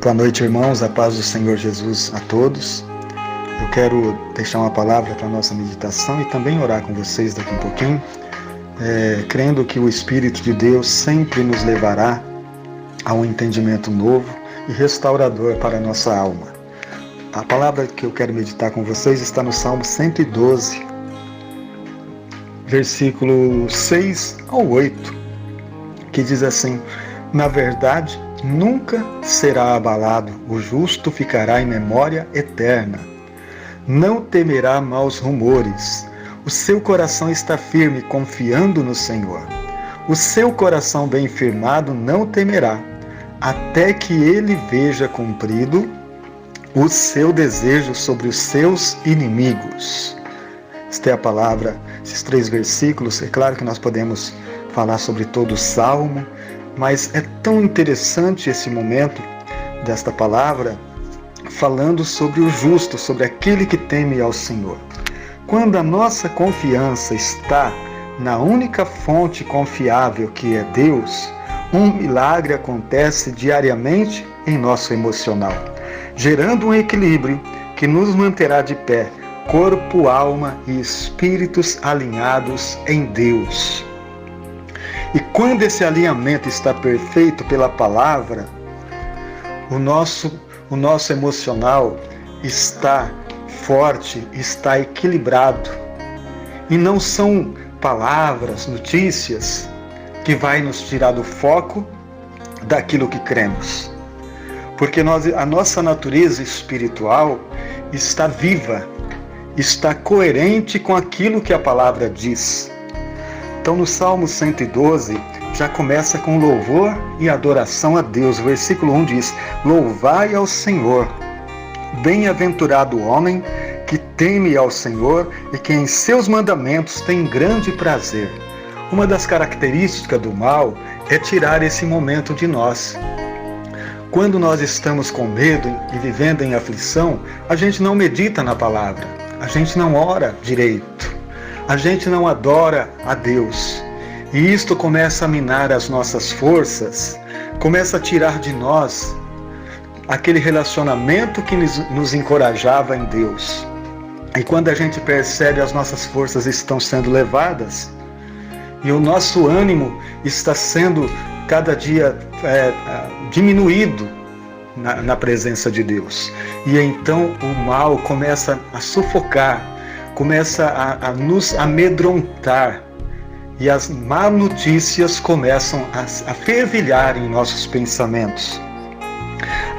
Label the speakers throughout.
Speaker 1: Boa noite, irmãos, a paz do Senhor Jesus a todos. Eu quero deixar uma palavra para a nossa meditação e também orar com vocês daqui a um pouquinho, crendo que o Espírito de Deus sempre nos levará a um entendimento novo e restaurador para a nossa alma. A palavra que eu quero meditar com vocês está no Salmo 112, versículo 6 ao 8, que diz assim: na verdade, nunca será abalado, o justo ficará em memória eterna. Não temerá maus rumores. O seu coração está firme, confiando no Senhor. O seu coração bem firmado não temerá, até que ele veja cumprido o seu desejo sobre os seus inimigos. Esta é a palavra, esses 3 versículos. É claro que nós podemos falar sobre todo o Salmo, mas é tão interessante esse momento desta palavra, falando sobre o justo, sobre aquele que teme ao Senhor. Quando a nossa confiança está na única fonte confiável que é Deus, um milagre acontece diariamente em nosso emocional, gerando um equilíbrio que nos manterá de pé, corpo, alma e espíritos alinhados em Deus. E quando esse alinhamento está perfeito pela palavra, o nosso emocional está forte, está equilibrado. E não são palavras, notícias, que vai nos tirar do foco daquilo que cremos. Porque a nossa natureza espiritual está viva, está coerente com aquilo que a palavra diz. Então, no Salmo 112, já começa com louvor e adoração a Deus. O versículo 1 diz: louvai ao Senhor, bem-aventurado o homem que teme ao Senhor e que em seus mandamentos tem grande prazer. Uma das características do mal é tirar esse momento de nós. Quando nós estamos com medo e vivendo em aflição, a gente não medita na palavra, a gente não ora direito, a gente não adora a Deus. E isto começa a minar as nossas forças, começa a tirar de nós aquele relacionamento que nos encorajava em Deus. E quando a gente percebe as nossas forças estão sendo levadas, e o nosso ânimo está sendo cada dia diminuído na presença de Deus. E então o mal começa a sufocar, começa a nos amedrontar. E as más notícias começam a fervilhar em nossos pensamentos.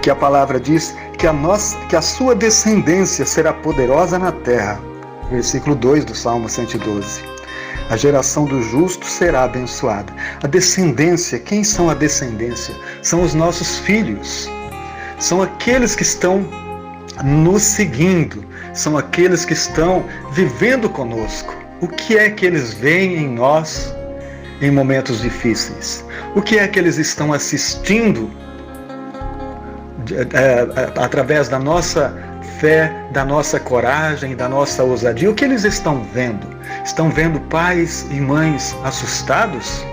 Speaker 1: Que a palavra diz que a sua descendência será poderosa na terra. Versículo 2 do Salmo 112. A geração do justo será abençoada. A descendência, quem são a descendência? São os nossos filhos. São aqueles que estão nos seguindo. São aqueles que estão vivendo conosco. O que é que eles veem em nós em momentos difíceis? O que é que eles estão assistindo através da nossa fé, da nossa coragem, da nossa ousadia? O que eles estão vendo? Estão vendo pais e mães assustados,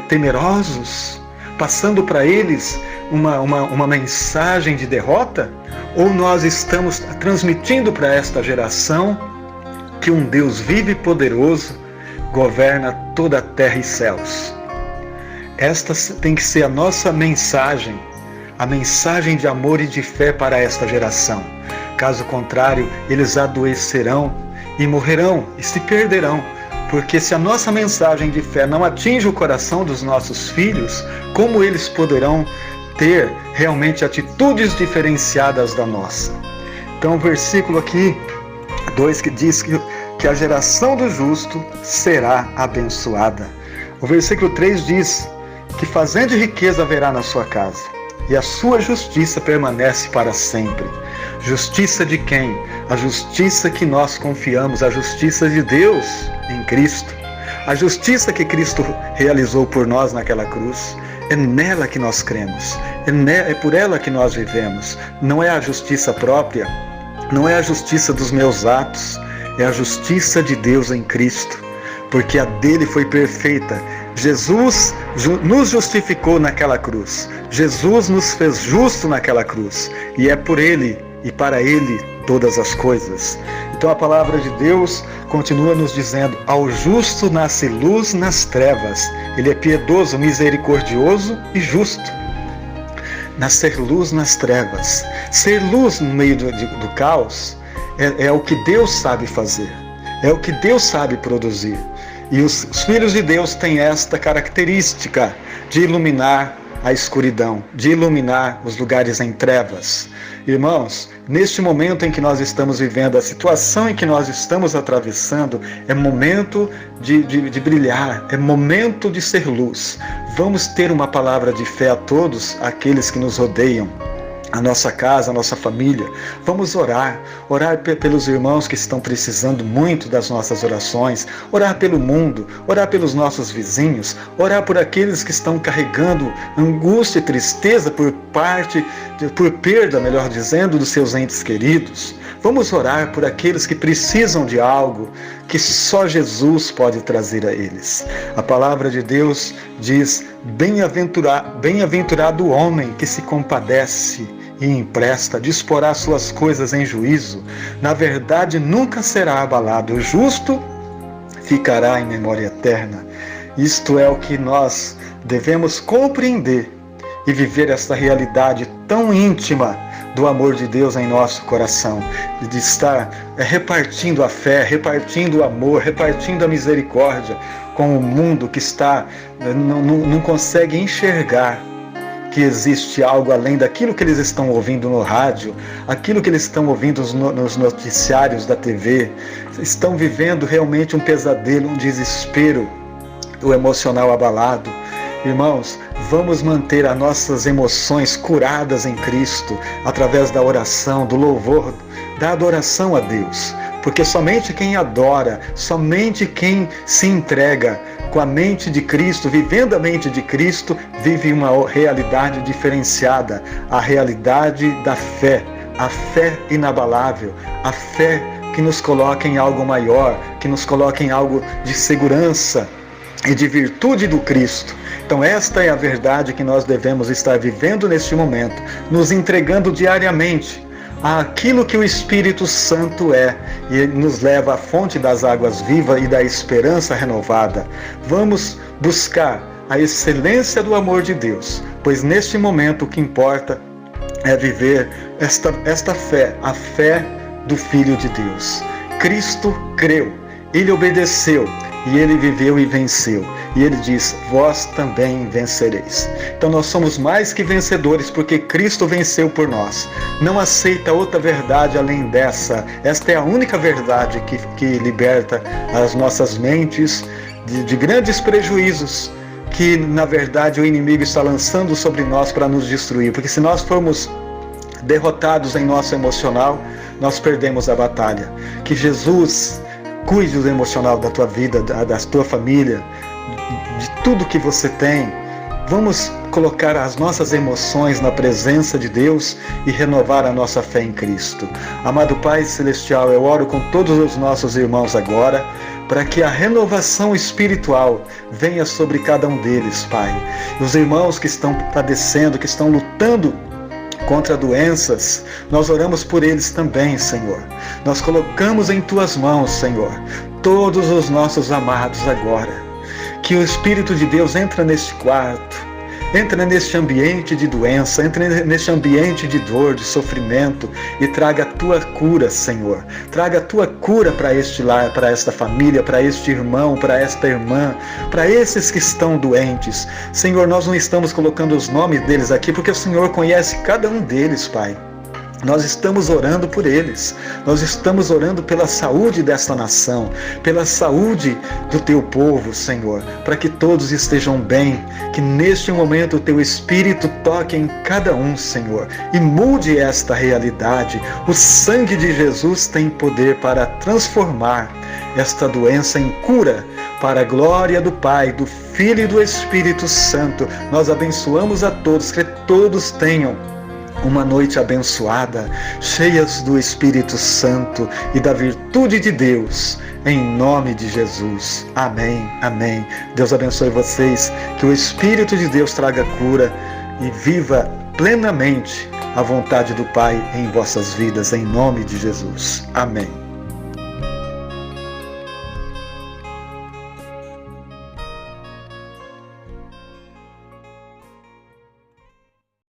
Speaker 1: temerosos, passando para eles uma mensagem de derrota? Ou nós estamos transmitindo para esta geração que um Deus vivo e poderoso governa toda a terra e céus? Esta tem que ser a nossa mensagem, a mensagem de amor e de fé para esta geração. Caso contrário, eles adoecerão e morrerão e se perderão, porque se a nossa mensagem de fé não atinge o coração dos nossos filhos, como eles poderão ter realmente atitudes diferenciadas da nossa? Então o versículo aqui 2 que diz que a geração do justo será abençoada. O versículo 3 diz que fazenda e riqueza haverá na sua casa, e a sua justiça permanece para sempre. Justiça de quem? A justiça que nós confiamos, a justiça de Deus em Cristo. A justiça que Cristo realizou por nós naquela cruz. É nela que nós cremos, é por ela que nós vivemos. Não é a justiça própria, não é a justiça dos meus atos, é a justiça de Deus em Cristo, porque a dele foi perfeita, Jesus nos justificou naquela cruz. Jesus nos fez justo naquela cruz. E é por Ele e para Ele todas as coisas. Então a palavra de Deus continua nos dizendo: ao justo nasce luz nas trevas. Ele é piedoso, misericordioso e justo. Nascer luz nas trevas. Ser luz no meio do caos é o que Deus sabe fazer. É o que Deus sabe produzir. E os filhos de Deus têm esta característica de iluminar a escuridão, de iluminar os lugares em trevas. Irmãos, neste momento em que nós estamos vivendo, a situação em que nós estamos atravessando, é momento de brilhar, é momento de ser luz. Vamos ter uma palavra de fé a todos aqueles que nos rodeiam, a nossa casa, a nossa família. Vamos orar pelos irmãos que estão precisando muito das nossas orações, orar pelo mundo, orar pelos nossos vizinhos, orar por aqueles que estão carregando angústia e tristeza por perda, melhor dizendo, dos seus entes queridos. Vamos orar por aqueles que precisam de algo que só Jesus pode trazer a eles. A palavra de Deus diz: bem-aventurado o homem que se compadece e empresta, disporá suas coisas em juízo. Na verdade, nunca será abalado. O justo ficará em memória eterna. Isto é o que nós devemos compreender e viver esta realidade tão íntima do amor de Deus em nosso coração, de estar repartindo a fé, repartindo o amor, repartindo a misericórdia com o mundo que não consegue enxergar que existe algo além daquilo que eles estão ouvindo no rádio, aquilo que eles estão ouvindo nos noticiários da TV. Estão vivendo realmente um pesadelo, um desespero, o emocional abalado. Irmãos, vamos manter as nossas emoções curadas em Cristo, através da oração, do louvor, da adoração a Deus. Porque somente quem adora, somente quem se entrega com a mente de Cristo, vivendo a mente de Cristo, vive uma realidade diferenciada, a realidade da fé, a fé inabalável, a fé que nos coloca em algo maior, que nos coloca em algo de segurança e de virtude do Cristo. Então esta é a verdade que nós devemos estar vivendo neste momento, nos entregando diariamente àquilo que o Espírito Santo é, e nos leva à fonte das águas vivas e da esperança renovada. Vamos buscar a excelência do amor de Deus, pois neste momento o que importa é viver esta fé, a fé do Filho de Deus. Cristo creu, Ele obedeceu, e Ele viveu e venceu. E Ele diz: vós também vencereis. Então nós somos mais que vencedores, porque Cristo venceu por nós. Não aceita outra verdade além dessa. Esta é a única verdade que liberta as nossas mentes de grandes prejuízos que, na verdade, o inimigo está lançando sobre nós para nos destruir. Porque se nós formos derrotados em nosso emocional, nós perdemos a batalha. Que Jesus cuide do emocional da tua vida, da tua família, de tudo que você tem. Vamos colocar as nossas emoções na presença de Deus e renovar a nossa fé em Cristo. Amado Pai Celestial, eu oro com todos os nossos irmãos agora, para que a renovação espiritual venha sobre cada um deles, Pai. Os irmãos que estão padecendo, que estão lutando contra doenças, nós oramos por eles também, Senhor. Nós colocamos em Tuas mãos, Senhor, todos os nossos amados agora. Que o Espírito de Deus entra neste quarto, entra neste ambiente de doença, entra neste ambiente de dor, de sofrimento, e traga a Tua cura, Senhor. Traga a Tua cura para este lar, para esta família, para este irmão, para esta irmã, para esses que estão doentes. Senhor, nós não estamos colocando os nomes deles aqui, porque o Senhor conhece cada um deles, Pai. Nós estamos orando por eles, nós estamos orando pela saúde desta nação, pela saúde do Teu povo, Senhor, para que todos estejam bem, que neste momento o Teu Espírito toque em cada um, Senhor, e mude esta realidade. O sangue de Jesus tem poder para transformar esta doença em cura, para a glória do Pai, do Filho e do Espírito Santo. Nós abençoamos a todos, que todos tenham uma noite abençoada, cheias do Espírito Santo e da virtude de Deus, em nome de Jesus. Amém, amém. Deus abençoe vocês, que o Espírito de Deus traga cura e viva plenamente a vontade do Pai em vossas vidas, em nome de Jesus. Amém.